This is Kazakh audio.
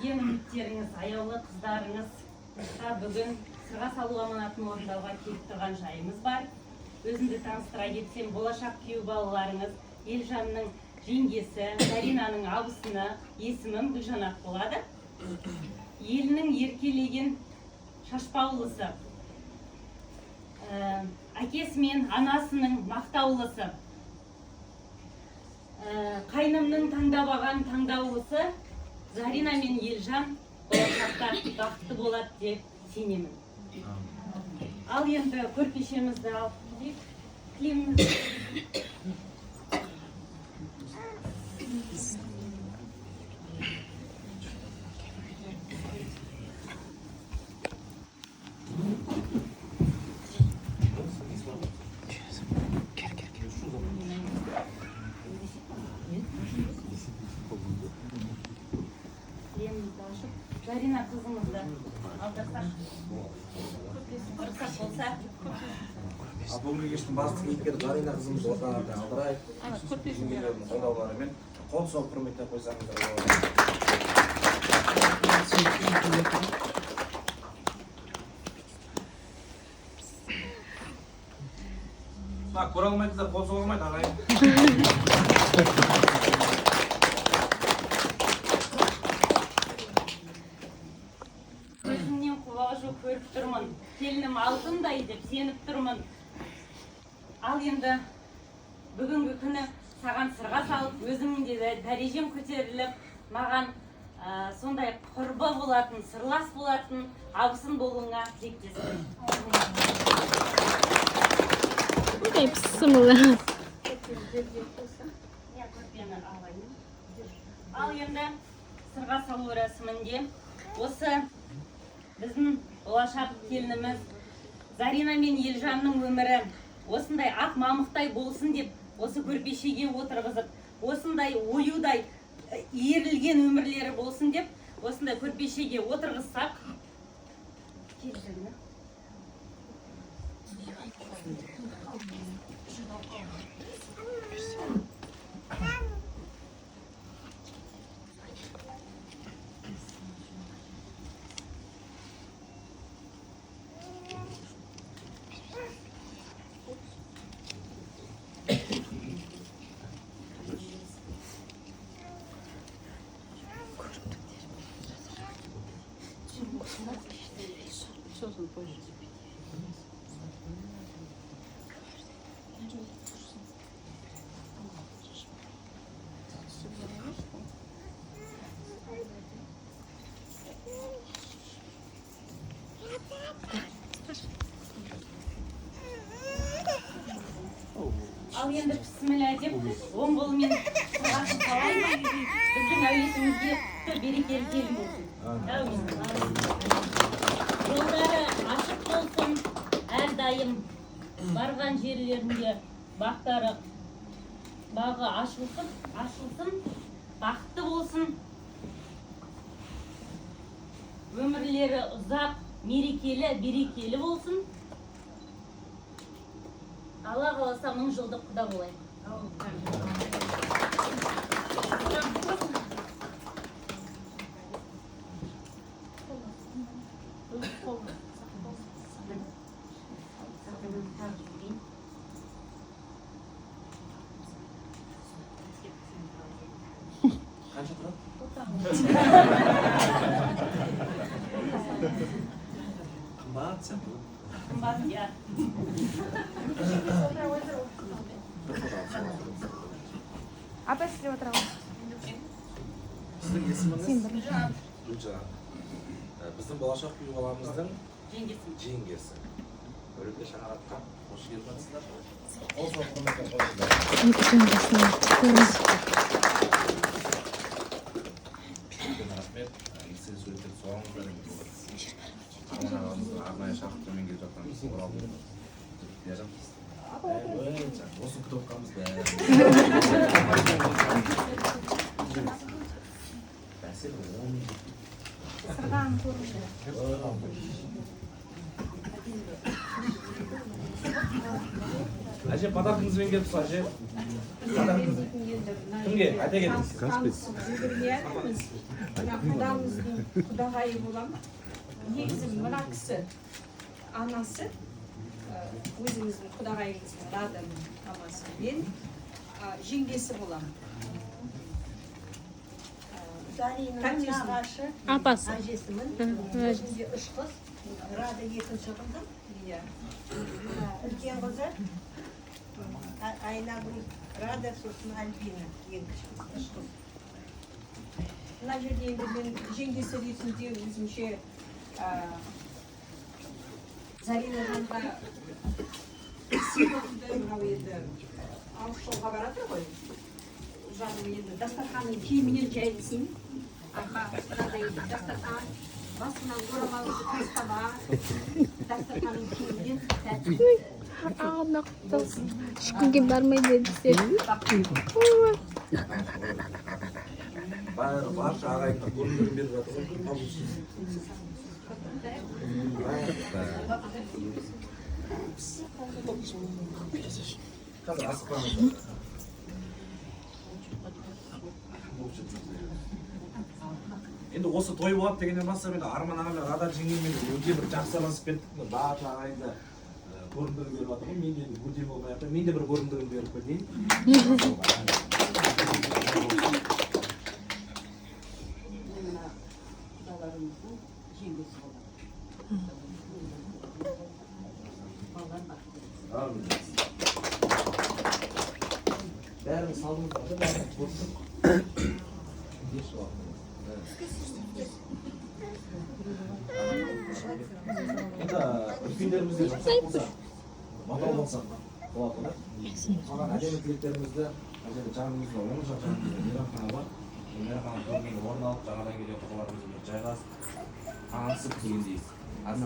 ең үміттеріңіз, аяулы қыздарыңызға бүгін сырға салу аманатын орындауға келіп тұрған жайымыз бар. Өзімді таныстыра кетсем, болашақ күйеу балаларыңыз Елжанның жеңгесі, Заринаның абысыны, есімім Гүлжанат болады. Елінің еркелеген шашпаулысы, әкесі мен анасының мақтаулысы, қайнымның таңдап алған таңдаулысы Зарина мен Елжан болашақта бақытты болады деп сенемін. Ал енді көрпешемізді алып кілеміміз. Зарина қызымызды алдырсақ, ұрсақ болса. Бүгінгі кештің басты кейіпкері Зарина қызымызды орталарда алдырайық. Жеңгелердің қолдауларымен қол соғып құрметтеп қойсаңыздар болады. Көре алмайсыздар, қол соға алмайды ағайын. Көріп тұрмын, келінім алтындай деп сеніп тұрмын. Ал енді бүгінгі күні саған сырға салып, өзімнің де дәрежем көтеріліп, маған сондай құрбы болатын, сырлас болатын абысын болуыңа тілектеспін. Қандай пысымылы. Ал енді сырға салу рәсімінде осы біздің болашақ келініміз Зарина мен Елжанның өмірі осындай ақ мамықтай болсын деп осы көрпешеге отырғызып, осындай оюдай иірілген өмірлері болсын деп осындай көрпешеге отырғызсақ. Ал енді бісміллә деп оң қолымен сырғасын салайын. Біздің әулетімізге берекелі келін болсын. Жолдары ашық болсын, әрдайым барған жерлерінде бақтары бағы ашылсын, бақытты болсын. Өмірлері ұзақ, мерекелі, берекелі болсын. Алла қаласа 1000 жылдық құда болайық. Қанша тұрады? Қымбат сияқты. Қымбат, иә. Апа сізде отырамыз. Сіздің есіміңіз? Гүлжан. Біздің болашақ күйеу баламыздың жеңгесі. Өлімде шаңыраққа қош келдіңіздер. Қол соғып құрметтеп қойыңыздар. Рахмет. Естелік суреттерді соғыңыздар. Аман ағамызды арнайы шақыртумен келіп жатқанымыз оралды. Осы күтіп оққанбыз бәрі. Әже, подаркыңызбен келіпсіз, әже. Подаркыңыз. Кімге? Айта кетіңіз. Құдамыздың құдағайы боламын. Негізі мына кісі анасы, өзіміздің құдағайымыздың Раданың анасы. Мен жеңгесі боламын. Заринның нағашы, Апасы. әжесімін. Өзінде 3 қыз. Рада екінші қызы. Үлкен қызы Айнагүл, Рада, сосын Альбина. Ең кіші қыз, 3 қыз. Мына жерде енді мен жеңгесі ретінде өзімше Заринаға сыйлықты мынау енді ауызшолға барады ғой. Жаным енді дастарханның киімінен жайылсын. Мынадай дастархан, басынан орамалды тастама, дастарханның киімінен тәтті. Ешкімге бармайды десек. Барша ағайынға көріндірім беріп жатыр ғой. Қазір асықпаңыздар. Енді осы той болады дегеннен бастап енді Арман аға мен Рада жеңгемен өте бір жақсы араласып кеттік. Барша ағайынды көріндірім беріп жатыр ғой. Мен енді бөтен болмай ақ, мен де бір көріндірім беріп кетейін. Құдаларымыздың жеңгесі болады. Бәрін салдыңыздар, бәрін көрдік. Енді үлкендерімізде жұмсақ болса, матау болса болады ғой. Маған әдемі тілектерімізді, жанымызда, оң жақ жанымызда мейрамхана бар. Мейрамхана көрген орын алып, жаңадан келген құдаларымызбен жайғасып, танысып дегендейіз.